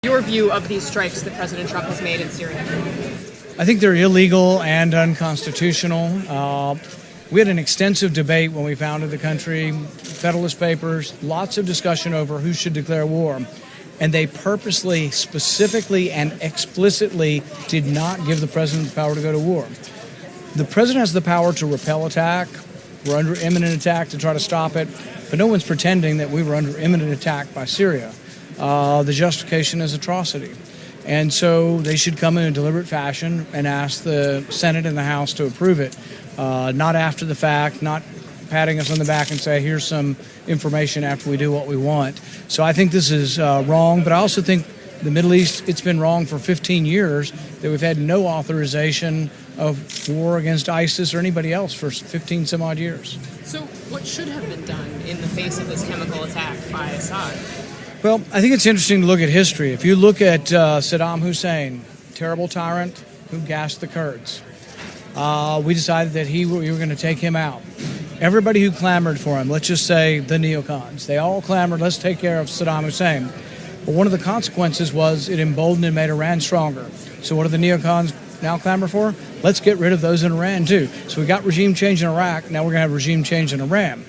Your view of these strikes that President Trump has made in Syria? I think they're illegal and unconstitutional. We had an extensive debate when we founded the country, Federalist Papers, lots of discussion over who should declare war. And they purposely, specifically, and explicitly did not give the president the power to go to war. The president has the power to repel attack. We're under imminent attack to try to stop it. But no one's pretending that we were under imminent attack by Syria. The justification is atrocity. And so they should come in a deliberate fashion and ask the Senate and the House to approve it, not after the fact, not patting us on the back and say, here's some information after we do what we want. So I think this is wrong, but I also think the Middle East, it's been wrong for 15 years that we've had no authorization of war against ISIS or anybody else for 15 some odd years. So what should have been done in the face of this chemical attack by Assad? Well, I think it's interesting to look at history. If you look at Saddam Hussein, terrible tyrant who gassed the Kurds, we decided that we were going to take him out. Everybody who clamored for him, let's just say the neocons, they all clamored, let's take care of Saddam Hussein. But one of the consequences was it emboldened and made Iran stronger. So what do the neocons now clamor for? Let's get rid of those in Iran too. So we got regime change in Iraq, now we're going to have regime change in Iran.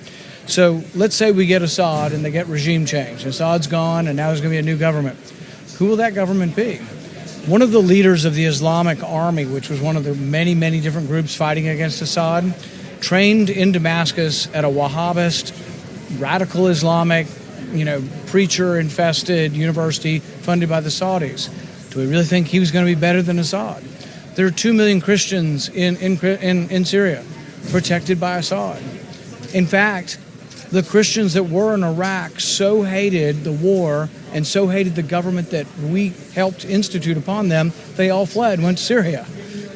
So let's say we get Assad and they get regime change. Assad's gone and now there's going to be a new government. Who will that government be? One of the leaders of the Islamic Army, which was one of the many, many different groups fighting against Assad, trained in Damascus at a Wahhabist, radical Islamic, preacher-infested university funded by the Saudis. Do we really think he was going to be better than Assad? There are 2 million Christians in Syria protected by Assad. In fact, the Christians that were in Iraq so hated the war and so hated the government that we helped institute upon them, they all fled and went to Syria.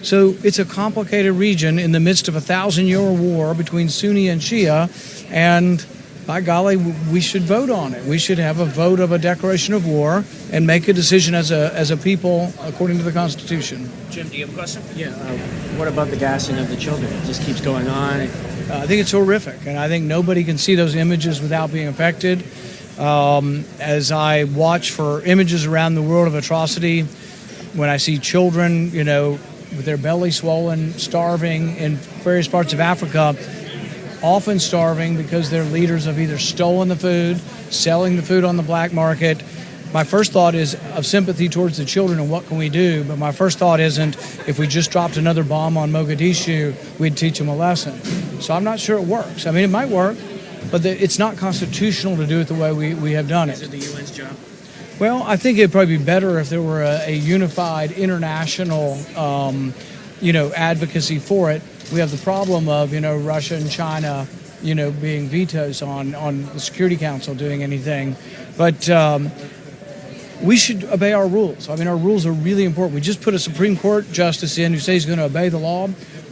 So it's a complicated region in the midst of a 1,000-year war between Sunni and Shia, and by golly, we should vote on it. We should have a vote of a declaration of war and make a decision as a people according to the Constitution. Jim, do you have a question? Yeah. What about the gassing of the children? It just keeps going on. I think it's horrific, and I think nobody can see those images without being affected. As I watch for images around the world of atrocity, when I see children, with their belly swollen, starving in various parts of Africa, often starving because their leaders have either stolen the food, selling the food on the black market. My first thought is of sympathy towards the children and what can we do, but my first thought isn't if we just dropped another bomb on Mogadishu, we'd teach them a lesson. So I'm not sure it works. I mean, it might work, but it's not constitutional to do it the way we have done it. Is it the UN's job? Well, I think it'd probably be better if there were a unified international, advocacy for it. We have the problem of, Russia and China, being vetoes on the Security Council doing anything. But we should obey our rules. I mean, our rules are really important. We just put a Supreme Court justice in who says he's going to obey the law.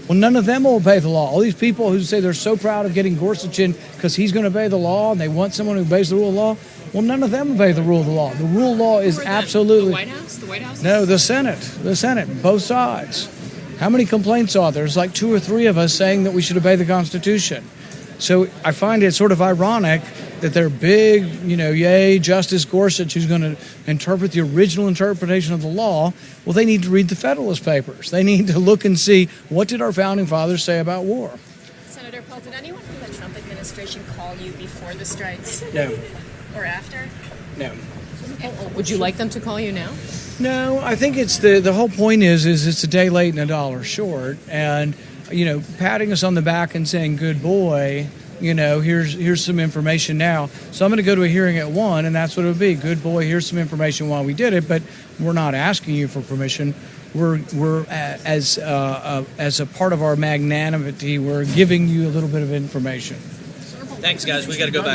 Well, none of them will obey the law. All these people who say they're so proud of getting Gorsuch in because he's going to obey the law and they want someone who obeys the rule of law, well, none of them obey the rule of the law. The rule of law is absolutely... The White House? The White House? No, the Senate, both sides. How many complaints are there? There's like 2 or 3 of us saying that we should obey the Constitution. So I find it sort of ironic that they're big, yay, Justice Gorsuch, who's going to interpret the original interpretation of the law. Well, they need to read the Federalist Papers. They need to look and see, what did our founding fathers say about war? Senator Paul, did anyone from the Trump administration call you before the strikes? No. Or after? No. Would you like them to call you now? No, I think it's the whole point is it's a day late and a dollar short. And, patting us on the back and saying, good boy, here's some information now. So I'm going to go to a hearing at 1, and that's what it would be. Good boy, here's some information while we did it, but we're not asking you for permission. We're as a part of our magnanimity, we're giving you a little bit of information. Thanks, guys. We got to go back.